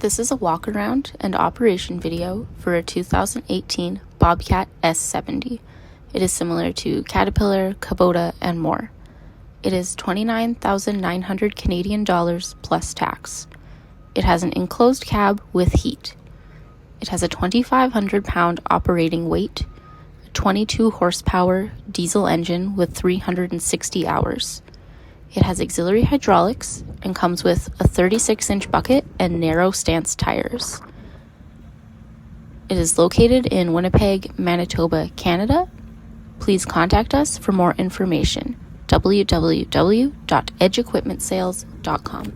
This is a walk-around and operation video for a 2018 Bobcat S70. It is similar to Caterpillar, Kubota, and more. It is $29,900 Canadian dollars plus tax. It has an enclosed cab with heat. It has a 2,500 pound operating weight, a 22 horsepower diesel engine with 360 hours. It has auxiliary hydraulics and comes with a 36-inch bucket and narrow stance tires. It is located in Winnipeg, Manitoba, Canada. Please contact us for more information. www.edgeequipmentsales.com.